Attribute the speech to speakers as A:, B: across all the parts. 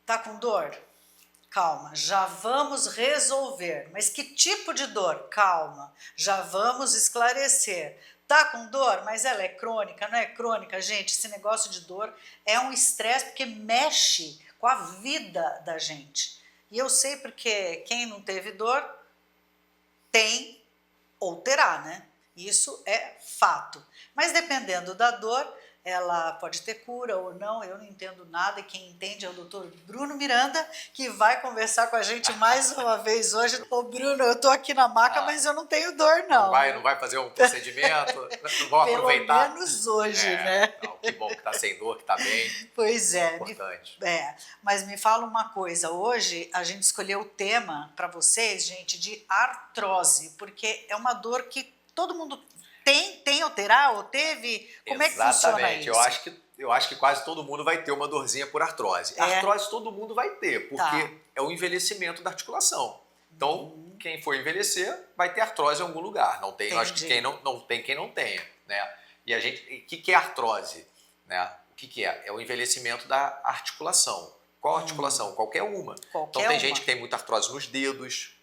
A: Tá com dor? Calma, já vamos resolver. Mas que tipo de dor? Calma, já vamos esclarecer. Tá com dor, mas ela é crônica, não é crônica? Gente, esse negócio de dor é um estresse porque mexe com a vida da gente. E eu sei porque quem não teve dor tem ou terá, né? Isso é fato. Mas dependendo da dor, ela pode ter cura ou não, eu não entendo nada, e quem entende é o doutor Bruno Miranda, que vai conversar com a gente mais uma vez hoje. Ô Bruno, eu tô aqui na maca, mas eu não tenho dor não.
B: Não vai fazer um procedimento, não vão aproveitar.
A: Pelo menos hoje, né?
B: Não, que bom que tá sem dor, que tá bem.
A: Pois é.
B: Importante.
A: Mas me fala uma coisa, hoje a gente escolheu o tema para vocês, gente, de artrose, porque é uma dor que todo mundo tem ou terá, ou teve? Como é que funciona isso?
B: Eu acho que quase todo mundo vai ter uma dorzinha por artrose. Artrose todo mundo vai ter, porque é o envelhecimento da articulação. Então, quem for envelhecer vai ter artrose em algum lugar. Não tem, eu acho que quem não tem, quem não tenha, né? E a gente, o que é artrose, né? O que é? É o envelhecimento da articulação. Qual articulação? Qualquer uma. Então tem gente que tem muita artrose nos dedos.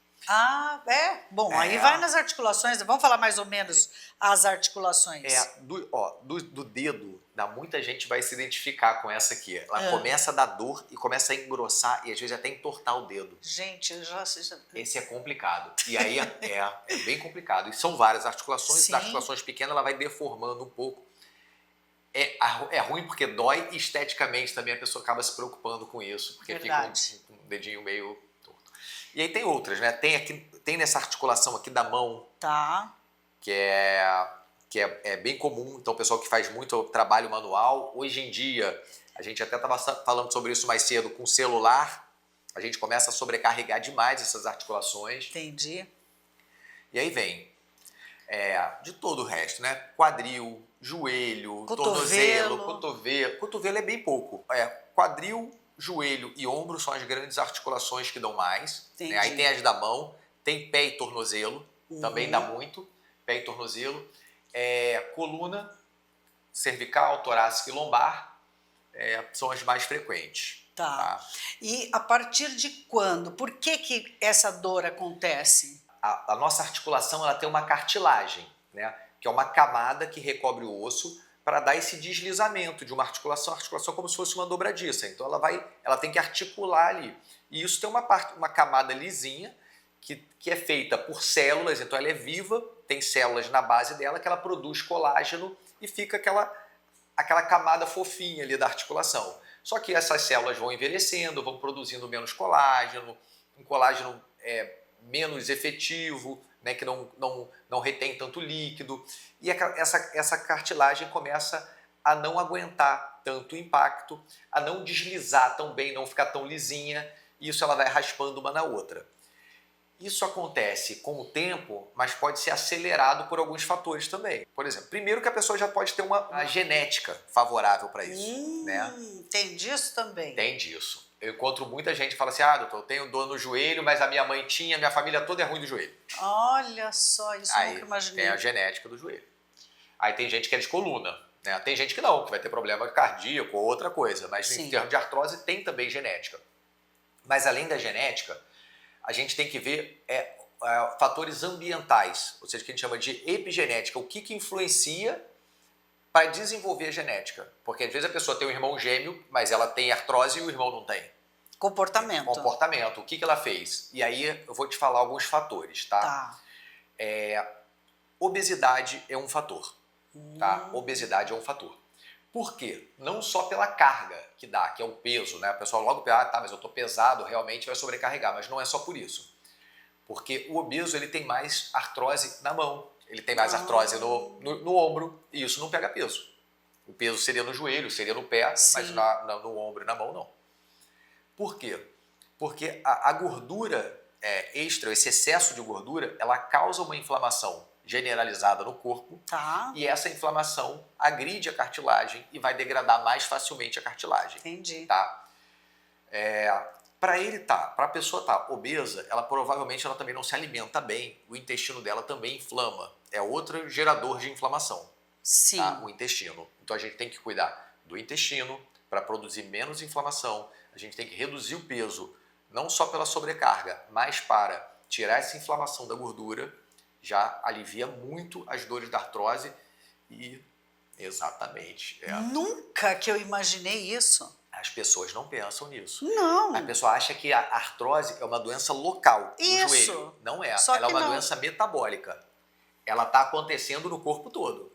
A: Bom, aí vai nas articulações, vamos falar mais ou menos as articulações.
B: Do dedo, muita gente vai se identificar com essa aqui. Ela começa a dar dor e começa a engrossar e às vezes até entortar o dedo.
A: Gente,
B: Esse é complicado. E aí é bem complicado. E são várias articulações, das articulações pequenas ela vai deformando um pouco. É ruim porque dói e esteticamente também a pessoa acaba se preocupando com isso, porque fica um dedinho meio torto. E aí tem outras, né? Tem nessa articulação aqui da mão, que é bem comum. Então o pessoal que faz muito trabalho manual, hoje em dia, a gente até estava falando sobre isso mais cedo, com o celular, a gente começa a sobrecarregar demais essas articulações.
A: Entendi.
B: E aí vem de todo o resto, né? Quadril, joelho, tornozelo, cotovelo. Cotovelo é bem pouco. Quadril, joelho e ombro são as grandes articulações que dão mais. Né? Aí tem as da mão, tem pé e tornozelo, também dá muito. Pé e tornozelo. Coluna, cervical, torácica e lombar são as mais frequentes.
A: Tá. E a partir de quando? Por que essa dor acontece?
B: A nossa articulação ela tem uma cartilagem, né? Que é uma camada que recobre o osso para dar esse deslizamento de uma articulação como se fosse uma dobradiça. Então ela tem que articular ali. E isso tem uma camada lisinha que é feita por células, então ela é viva, tem células na base dela que ela produz colágeno e fica aquela camada fofinha ali da articulação. Só que essas células vão envelhecendo, vão produzindo menos colágeno, um colágeno menos efetivo, né, que não retém tanto líquido, e essa cartilagem começa a não aguentar tanto impacto, a não deslizar tão bem, não ficar tão lisinha, e isso ela vai raspando uma na outra. Isso acontece com o tempo, mas pode ser acelerado por alguns fatores também. Por exemplo, primeiro que a pessoa já pode ter uma genética favorável para isso. Né?
A: Tem disso também?
B: Tem disso. Eu encontro muita gente que fala assim, doutor, eu tenho dor no joelho, mas a minha mãe tinha, minha família toda é ruim do joelho.
A: Olha só, isso eu nunca imaginei.
B: Tem a genética do joelho. Aí tem gente que é de coluna, né? Tem gente que não, que vai ter problema cardíaco ou outra coisa, mas em termos de artrose tem também genética. Mas além da genética, a gente tem que ver fatores ambientais, ou seja, que a gente chama de epigenética, o que influencia para desenvolver a genética. Porque às vezes a pessoa tem um irmão gêmeo, mas ela tem artrose e o irmão não tem.
A: Comportamento.
B: O que ela fez? E aí eu vou te falar alguns fatores, tá? Obesidade é um fator, tá? Obesidade é um fator. Por quê? Não só pela carga que dá, que é o peso, né? O pessoal logo pensa, mas eu tô pesado, realmente vai sobrecarregar, mas não é só por isso. Porque o obeso, ele tem mais artrose na mão, ele tem mais artrose no ombro, e isso não pega peso. O peso seria no joelho, seria no pé, mas no ombro e na mão não. Por quê? Porque a gordura extra, esse excesso de gordura, ela causa uma inflamação generalizada no corpo, e essa inflamação agride a cartilagem e vai degradar mais facilmente a cartilagem.
A: Entendi.
B: Tá? Para a pessoa estar obesa, ela provavelmente também não se alimenta bem, o intestino dela também inflama, é outro gerador de inflamação. Sim. Tá? O intestino. Então a gente tem que cuidar do intestino para produzir menos inflamação, a gente tem que reduzir o peso, não só pela sobrecarga, mas para tirar essa inflamação da gordura, já alivia muito as dores da artrose e exatamente.
A: Nunca que eu imaginei isso.
B: As pessoas não pensam nisso.
A: Não.
B: A pessoa acha que a artrose é uma doença local no
A: Isso.
B: joelho. Não é.
A: Só
B: Ela é
A: que
B: uma
A: não.
B: doença metabólica. Ela está acontecendo no corpo todo.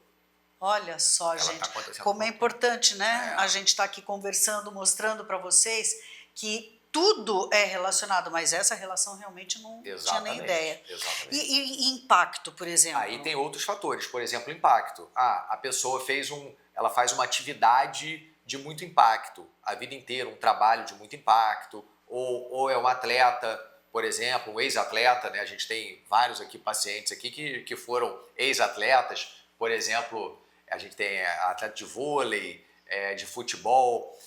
A: Olha só,
B: Ela
A: gente,
B: tá acontecendo
A: como é
B: com tudo.
A: importante, né?
B: É.
A: A gente está aqui conversando, mostrando para vocês que tudo é relacionado, mas essa relação realmente não tinha nem ideia.
B: Exatamente.
A: E impacto, por exemplo?
B: Aí tem outros fatores, por exemplo, impacto. A pessoa ela faz uma atividade de muito impacto a vida inteira, um trabalho de muito impacto, ou é um atleta, por exemplo, um ex-atleta, né? A gente tem vários aqui pacientes aqui que foram ex-atletas, por exemplo, a gente tem atleta de vôlei, de futebol,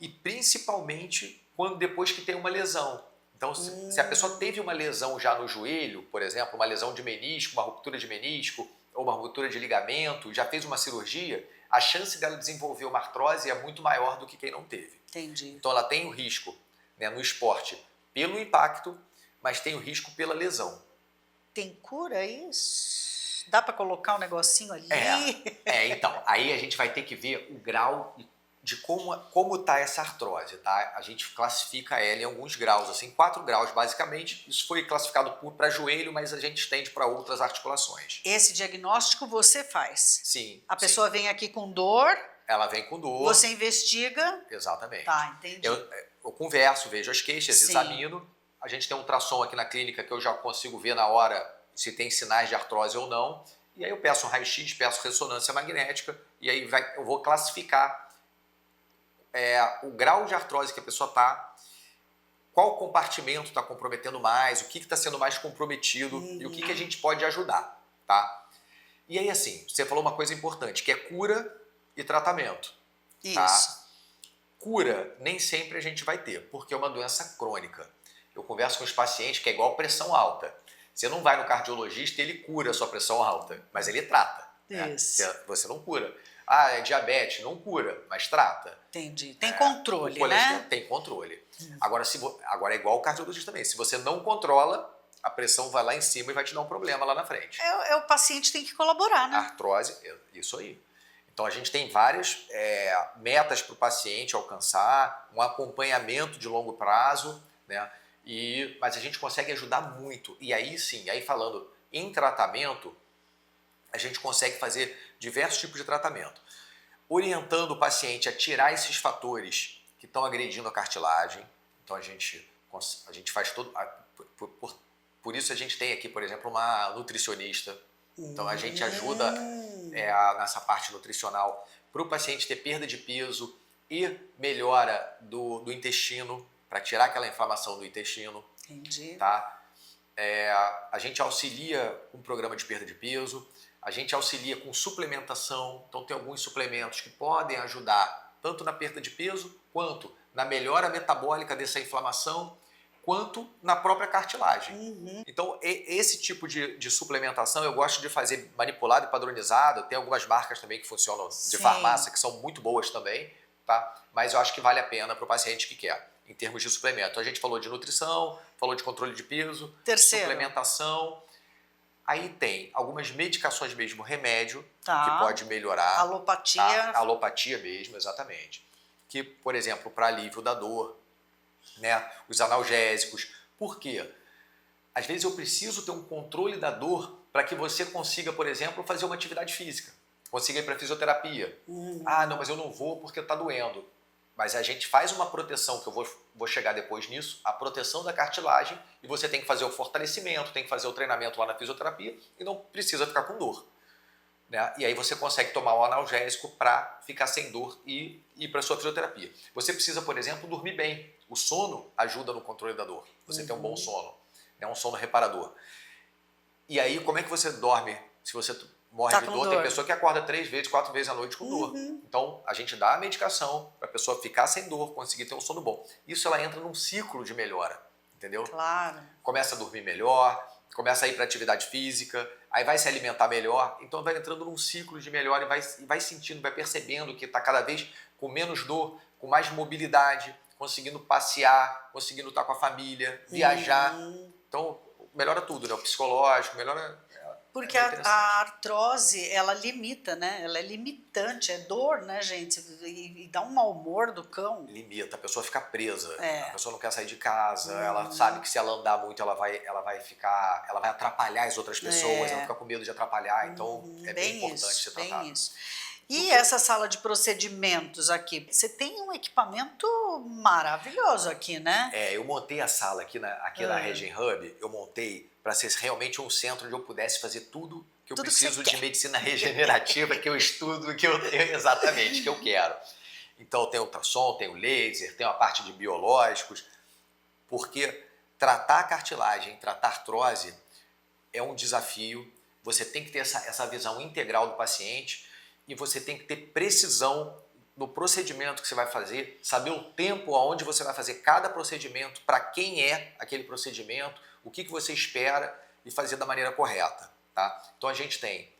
B: e principalmente depois que tem uma lesão. Então, se a pessoa teve uma lesão já no joelho, por exemplo, uma lesão de menisco, uma ruptura de menisco, ou uma ruptura de ligamento, já fez uma cirurgia, a chance dela desenvolver uma artrose é muito maior do que quem não teve.
A: Entendi.
B: Então, ela tem o risco, né, no esporte pelo impacto, mas tem o risco pela lesão.
A: Tem cura isso? Dá para colocar um negocinho ali?
B: Então, aí a gente vai ter que ver o grau de como está essa artrose, tá? A gente classifica ela em alguns graus, assim, 4 graus basicamente. Isso foi classificado para joelho, mas a gente estende para outras articulações.
A: Esse diagnóstico você faz?
B: Sim.
A: A pessoa vem aqui com dor?
B: Ela vem com dor.
A: Você investiga?
B: Exatamente.
A: Tá, entendi.
B: Eu converso, vejo as queixas,
A: Sim.
B: examino. A gente tem um ultrassom aqui na clínica que eu já consigo ver na hora se tem sinais de artrose ou não. E aí eu peço um raio-x, peço ressonância magnética e aí eu vou classificar o grau de artrose que a pessoa está, qual compartimento está comprometendo mais, o que está sendo mais comprometido e o que a gente pode ajudar, tá? E aí, assim, você falou uma coisa importante, que é cura e tratamento.
A: Isso.
B: Tá? Cura nem sempre a gente vai ter, porque é uma doença crônica. Eu converso com os pacientes que é igual pressão alta. Você não vai no cardiologista e ele cura a sua pressão alta, mas ele trata. Né?
A: Isso.
B: Você não cura. Ah, é diabetes, não cura, mas trata.
A: Entendi. Tem controle, né?
B: Tem controle. Agora é igual o cardiologista também. Se você não controla, a pressão vai lá em cima e vai te dar um problema lá na frente.
A: O paciente tem que colaborar, né?
B: Artrose, isso aí. Então a gente tem várias metas para o paciente alcançar, um acompanhamento de longo prazo, né? Mas a gente consegue ajudar muito. E aí sim, aí falando em tratamento, a gente consegue fazer diversos tipos de tratamento. Orientando o paciente a tirar esses fatores que estão agredindo a cartilagem. Então a gente faz todo... Por isso a gente tem aqui, por exemplo, uma nutricionista. Então a gente ajuda nessa parte nutricional para o paciente ter perda de peso e melhora do intestino, para tirar aquela inflamação do intestino.
A: Entendi.
B: Tá? A gente auxilia com um programa de perda de peso, a gente auxilia com suplementação, então tem alguns suplementos que podem ajudar tanto na perda de peso, quanto na melhora metabólica dessa inflamação, quanto na própria cartilagem. Então, esse tipo de suplementação eu gosto de fazer manipulado e padronizado. Tem algumas marcas também que funcionam de farmácia, que são muito boas também, tá? Mas eu acho que vale a pena para o paciente que quer, em termos de suplemento. A gente falou de nutrição, falou de controle de peso, suplementação. Aí tem algumas medicações mesmo, remédio, que pode melhorar.
A: Alopatia.
B: Tá? Alopatia mesmo, exatamente. Que, por exemplo, para alívio da dor, né? Os analgésicos. Por quê? Às vezes eu preciso ter um controle da dor para que você consiga, por exemplo, fazer uma atividade física. Consiga ir para fisioterapia. Ah, não, mas eu não vou porque está doendo. Mas a gente faz uma proteção, que eu vou chegar depois nisso, a proteção da cartilagem, e você tem que fazer o fortalecimento, tem que fazer o treinamento lá na fisioterapia e não precisa ficar com dor. Né? E aí você consegue tomar o analgésico para ficar sem dor e ir para a sua fisioterapia. Você precisa, por exemplo, dormir bem. O sono ajuda no controle da dor. Você tem um bom sono, né? Um sono reparador. E aí, como é que você dorme se você morre de dor? Tem pessoa que acorda 3 vezes, 4 vezes à noite com dor. Então, a gente dá a medicação para a pessoa ficar sem dor, conseguir ter um sono bom. Isso ela entra num ciclo de melhora, entendeu?
A: Claro.
B: Começa a dormir melhor, começa a ir para atividade física, aí vai se alimentar melhor, então vai entrando num ciclo de melhora e vai sentindo, vai percebendo que está cada vez com menos dor, com mais mobilidade, conseguindo passear, conseguindo estar com a família, viajar. Então, melhora tudo, né? O psicológico, melhora...
A: Porque a artrose, ela limita, né? Ela é limitante, é dor, né, gente? E dá um mau humor do cão.
B: Limita, a pessoa fica presa,
A: É.
B: a pessoa não quer sair de casa, ela sabe que se ela andar muito, ela vai atrapalhar as outras pessoas, ela fica com medo de atrapalhar, então é bem importante ser tratado.
A: Bem isso. E essa sala de procedimentos aqui, você tem um equipamento maravilhoso aqui, né?
B: Eu montei a sala aqui na Regen Hub, eu montei para ser realmente um centro onde eu pudesse fazer tudo que eu preciso de medicina regenerativa, que eu estudo, que eu tenho exatamente, que eu quero. Então tem ultrassom, tem o laser, tem a parte de biológicos, porque tratar a cartilagem, tratar a artrose é um desafio, você tem que ter essa visão integral do paciente e você tem que ter precisão no procedimento que você vai fazer, saber o tempo aonde você vai fazer cada procedimento, para quem é aquele procedimento, o que você espera e fazer da maneira correta. Tá? Então a gente tem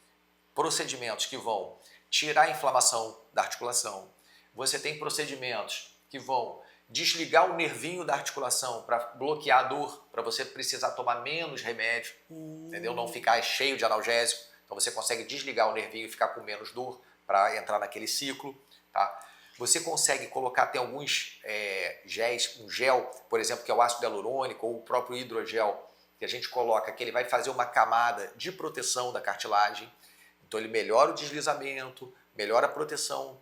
B: procedimentos que vão tirar a inflamação da articulação, você tem procedimentos que vão desligar o nervinho da articulação para bloquear a dor, para você precisar tomar menos remédio, entendeu? Não ficar cheio de analgésico, então você consegue desligar o nervinho e ficar com menos dor para entrar naquele ciclo. Tá? Você consegue colocar, tem alguns géis, um gel, por exemplo, que é o ácido hialurônico ou o próprio hidrogel, que a gente coloca, que ele vai fazer uma camada de proteção da cartilagem, então ele melhora o deslizamento, melhora a proteção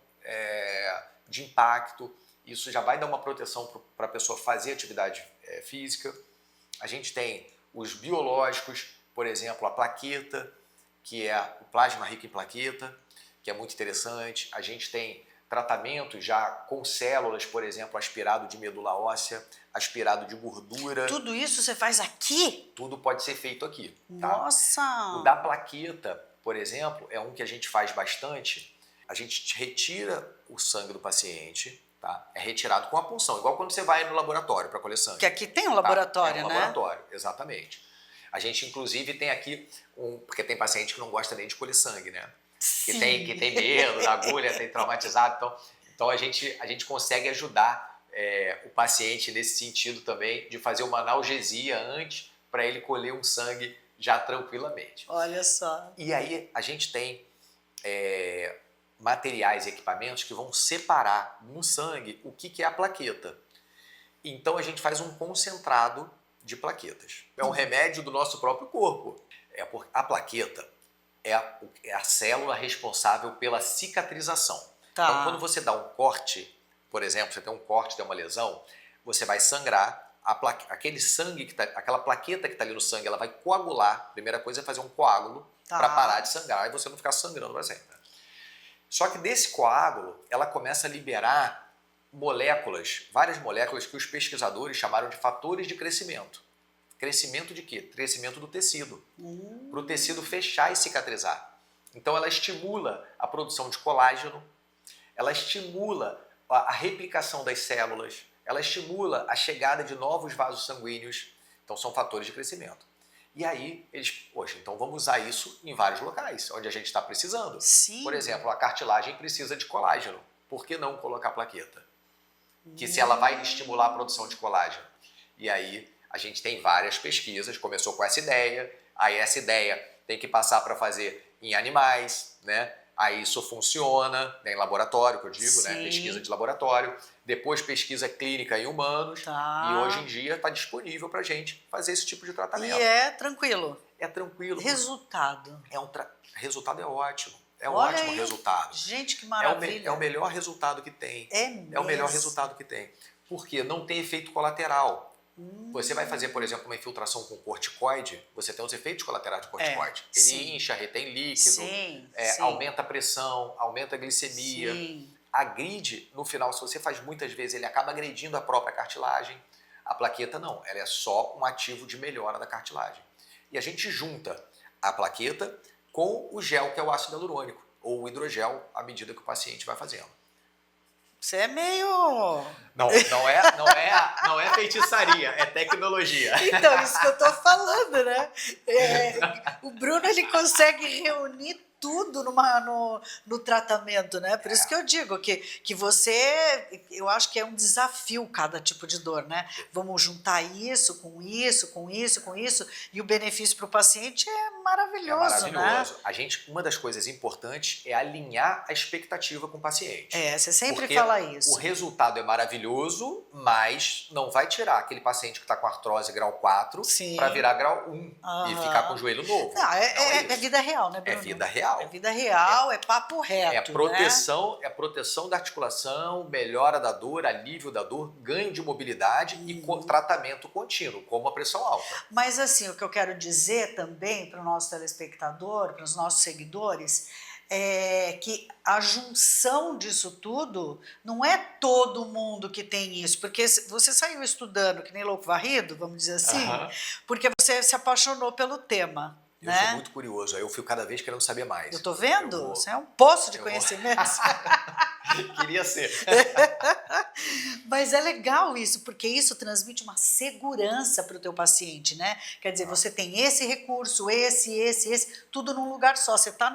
B: de impacto, isso já vai dar uma proteção para a pessoa fazer atividade física. A gente tem os biológicos, por exemplo, a plaqueta, que é o plasma rico em plaqueta, que é muito interessante. A gente tem tratamento já com células, por exemplo, aspirado de medula óssea, aspirado de gordura.
A: Tudo isso você faz aqui?
B: Tudo pode ser feito aqui. Tá?
A: Nossa!
B: O da plaqueta, por exemplo, é um que a gente faz bastante. A gente retira o sangue do paciente, tá? É retirado com a punção, igual quando você vai no laboratório para colher sangue.
A: Que aqui tem um laboratório,
B: né?
A: né?
B: Laboratório, exatamente. A gente, inclusive, tem aqui porque tem paciente que não gosta nem de colher sangue, né? Que tem medo da agulha, tem traumatizado. Então a gente consegue ajudar o paciente nesse sentido também, de fazer uma analgesia antes para ele colher um sangue já tranquilamente.
A: Olha só.
B: E aí a gente tem materiais e equipamentos que vão separar no sangue o que é a plaqueta. Então a gente faz um concentrado de plaquetas. É um remédio do nosso próprio corpo. A plaqueta é a célula responsável pela cicatrização.
A: Tá.
B: Então, quando você dá um corte, por exemplo, você tem um corte, tem uma lesão, você vai sangrar, aquele sangue, aquela plaqueta que está ali no sangue, ela vai coagular. A primeira coisa é fazer um coágulo para parar de sangrar e você não ficar sangrando para sempre. Só que desse coágulo, ela começa a liberar moléculas, várias moléculas que os pesquisadores chamaram de fatores de crescimento. Crescimento de quê? Crescimento do tecido. Para o tecido fechar e cicatrizar. Então ela estimula a produção de colágeno, ela estimula a replicação das células, ela estimula a chegada de novos vasos sanguíneos. Então são fatores de crescimento. E aí, poxa, então vamos usar isso em vários locais, onde a gente está precisando.
A: Sim.
B: Por exemplo, a cartilagem precisa de colágeno. Por que não colocar plaqueta? Que se ela vai estimular a produção de colágeno. E aí, a gente tem várias pesquisas, começou com essa ideia, aí essa ideia tem que passar para fazer em animais, né? Aí isso funciona, né, em laboratório, que eu digo, né? Pesquisa de laboratório, depois pesquisa clínica em humanos, e hoje em dia está disponível para a gente fazer esse tipo de tratamento.
A: E é tranquilo?
B: É tranquilo.
A: Resultado?
B: Resultado é ótimo. É um
A: Olha
B: ótimo
A: aí.
B: resultado.
A: Gente, que maravilha.
B: É o melhor resultado que tem.
A: É mesmo?
B: É o melhor resultado que tem. Porque não tem efeito colateral. Você vai fazer, por exemplo, uma infiltração com corticoide, você tem os efeitos colaterais do corticoide. Ele incha, retém líquido, aumenta a pressão, aumenta a glicemia. Agride, no final, se você faz muitas vezes, ele acaba agredindo a própria cartilagem. A plaqueta não, ela é só um ativo de melhora da cartilagem. E a gente junta a plaqueta com o gel, que é o ácido hialurônico, ou o hidrogel, à medida que o paciente vai fazendo.
A: Você é meio...
B: Não é feitiçaria, é tecnologia.
A: Então, isso que eu tô falando, né? O Bruno, ele consegue reunir tudo no tratamento, né? Por isso que eu digo que você, eu acho que é um desafio cada tipo de dor, né? Vamos juntar isso com isso, com isso, com isso, e o benefício para o paciente é maravilhoso, né?
B: Maravilhoso. Uma das coisas importantes é alinhar a expectativa com o paciente.
A: Você sempre
B: Porque
A: fala isso.
B: O resultado é maravilhoso, mas não vai tirar aquele paciente que está com artrose grau 4 para virar grau 1 e ficar com o joelho novo.
A: Não, é vida real, né, Bruno?
B: É vida real.
A: É vida real, é papo reto.
B: É proteção, é proteção da articulação, melhora da dor, alívio da dor, ganho de mobilidade e tratamento contínuo, como a pressão alta.
A: Mas assim, o que eu quero dizer também para o nosso telespectador, para os nossos seguidores, é que a junção disso tudo não é todo mundo que tem isso, porque você saiu estudando que nem louco varrido, vamos dizer assim, porque você se apaixonou pelo tema.
B: Eu sou muito curioso, aí eu fico cada vez querendo saber mais.
A: Eu tô vendo? Você é um poço de conhecimento.
B: Queria ser.
A: Mas é legal isso, porque isso transmite uma segurança para o teu paciente, né? Quer dizer, você tem esse recurso, esse, tudo num lugar só. Você está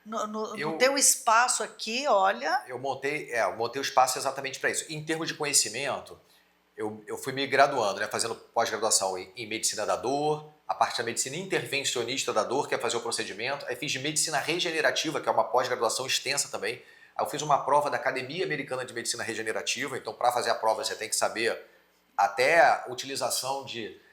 A: no teu espaço aqui, olha.
B: Eu montei o espaço exatamente para isso. Em termos de conhecimento, eu fui me graduando, né, fazendo pós-graduação em medicina da dor, a parte da medicina intervencionista da dor, que é fazer o procedimento. Aí fiz de medicina regenerativa, que é uma pós-graduação extensa também. Aí eu fiz uma prova da Academia Americana de Medicina Regenerativa. Então, para fazer a prova, você tem que saber até a utilização de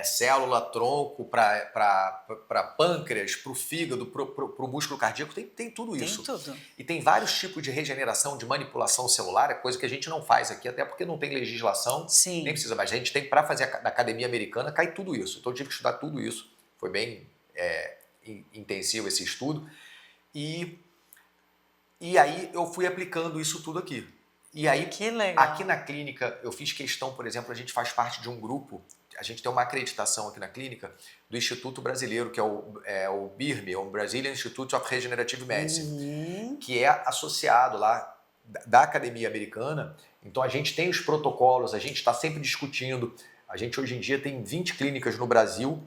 B: célula-tronco para pâncreas, para o fígado, para o músculo cardíaco. Tem tudo isso.
A: Tem tudo.
B: E tem vários tipos de regeneração, de manipulação celular, é coisa que a gente não faz aqui, até porque não tem legislação, nem precisa mais. A gente tem, para fazer da Academia Americana, cai tudo isso. Então eu tive que estudar tudo isso. Foi bem intensivo esse estudo. E aí eu fui aplicando isso tudo aqui. E aí,
A: que legal.
B: Aqui na clínica, eu fiz questão, por exemplo, a gente faz parte de um grupo, a gente tem uma acreditação aqui na clínica do Instituto Brasileiro, que é o BIRME, o Brazilian Institute of Regenerative Medicine, que é associado lá da Academia Americana. Então a gente tem os protocolos, a gente está sempre discutindo. A gente hoje em dia tem 20 clínicas no Brasil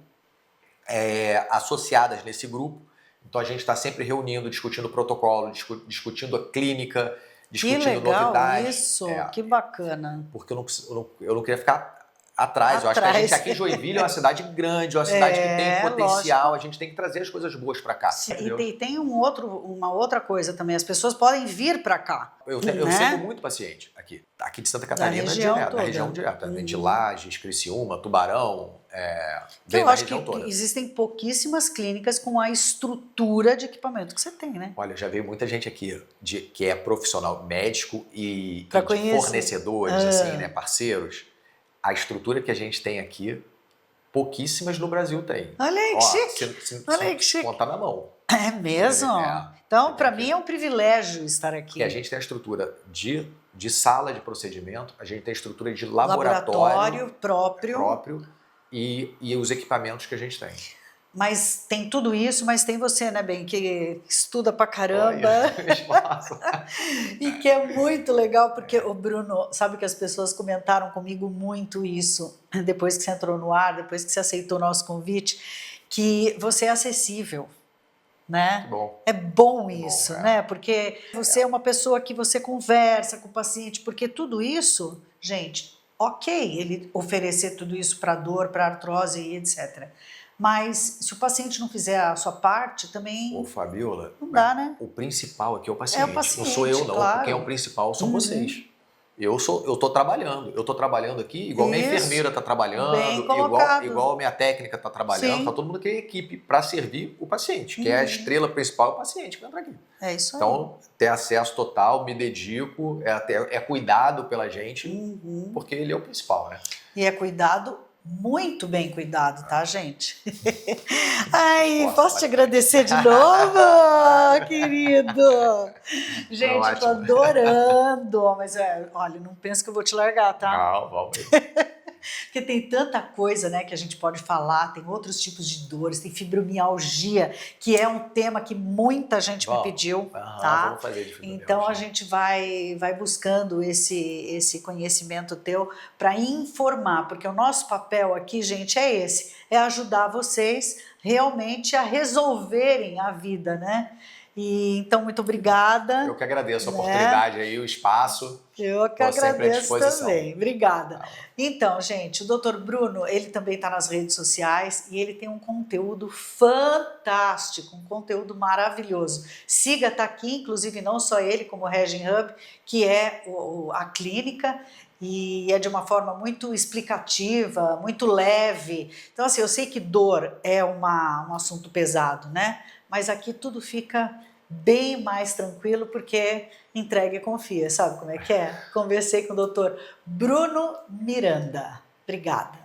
B: associadas nesse grupo. Então a gente está sempre reunindo, discutindo o protocolo, discutindo a clínica, discutindo novidades.
A: Isso, que bacana.
B: Porque eu não queria ficar atrás. Eu acho que a gente aqui em Joinville é uma cidade grande, uma cidade que tem potencial, lógico. A gente tem que trazer as coisas boas para cá.
A: E tem uma outra coisa também, as pessoas podem vir para cá.
B: Eu recebo muito paciente aqui de Santa Catarina, da região direta, de Lages, Criciúma, Tubarão,
A: eu acho que existem pouquíssimas clínicas com a estrutura de equipamento que você tem, né?
B: Olha, já veio muita gente aqui que é profissional médico e fornecedores, assim, né, parceiros. A estrutura que a gente tem aqui, pouquíssimas no Brasil tem.
A: Olha aí que chique. Olha aí que chique.
B: Conta na mão.
A: É mesmo? Então, para mim é um privilégio estar aqui.
B: Porque a gente tem a estrutura de sala de procedimento, a gente tem a estrutura de laboratório próprio e os equipamentos que a gente tem.
A: Mas tem tudo isso, mas tem você, né, Ben, que estuda pra caramba. E que é muito legal, porque o Bruno, sabe que as pessoas comentaram comigo muito isso, depois que você entrou no ar, depois que você aceitou o nosso convite, que você é acessível, né?
B: Bom.
A: É bom isso, né? Porque você é uma pessoa que você conversa com o paciente, porque tudo isso, gente, ok, ele oferecer tudo isso para dor, para artrose e etc. Mas se o paciente não fizer a sua parte, também...
B: Ô, Fabiola,
A: não dá, né?
B: O principal aqui é o paciente.
A: Não
B: sou eu, não.
A: Claro.
B: Quem é o principal são vocês. Eu tô trabalhando. Eu tô trabalhando aqui, igual minha enfermeira está trabalhando, igual minha técnica está trabalhando. Tá todo mundo aqui em equipe para servir o paciente, que é a estrela principal, o paciente que entra aqui.
A: É isso aí.
B: Então, ter acesso total, me dedico, é cuidado pela gente, porque ele é o principal, né?
A: E é cuidado, muito bem cuidado, tá, gente? Ai, posso te agradecer de novo, querido? Gente, eu tô adorando. Mas olha, não pensa que eu vou te largar, tá?
B: Não, vamos aí.
A: Porque tem tanta coisa, né, que a gente pode falar, tem outros tipos de dores, tem fibromialgia, que é um tema que muita gente me pediu, tá?
B: Vamos fazer de fibromialgia.
A: Então a gente vai buscando esse conhecimento teu para informar, porque o nosso papel aqui, gente, é esse, é ajudar vocês realmente a resolverem a vida, né? E então, muito obrigada.
B: Eu que agradeço a oportunidade aí, o espaço.
A: Eu que
B: Tô sempre à
A: agradeço
B: disposição.
A: também. Obrigada. Então, gente, o Dr. Bruno, ele também está nas redes sociais e ele tem um conteúdo fantástico, um conteúdo maravilhoso. Siga, tá aqui, inclusive não só ele, como o Regen Hub, que é a clínica, e é de uma forma muito explicativa, muito leve. Então, assim, eu sei que dor é um assunto pesado, né? Mas aqui tudo fica bem mais tranquilo, porque entrega e confia, sabe como é que é? Conversei com o Dr. Bruno Miranda. Obrigada.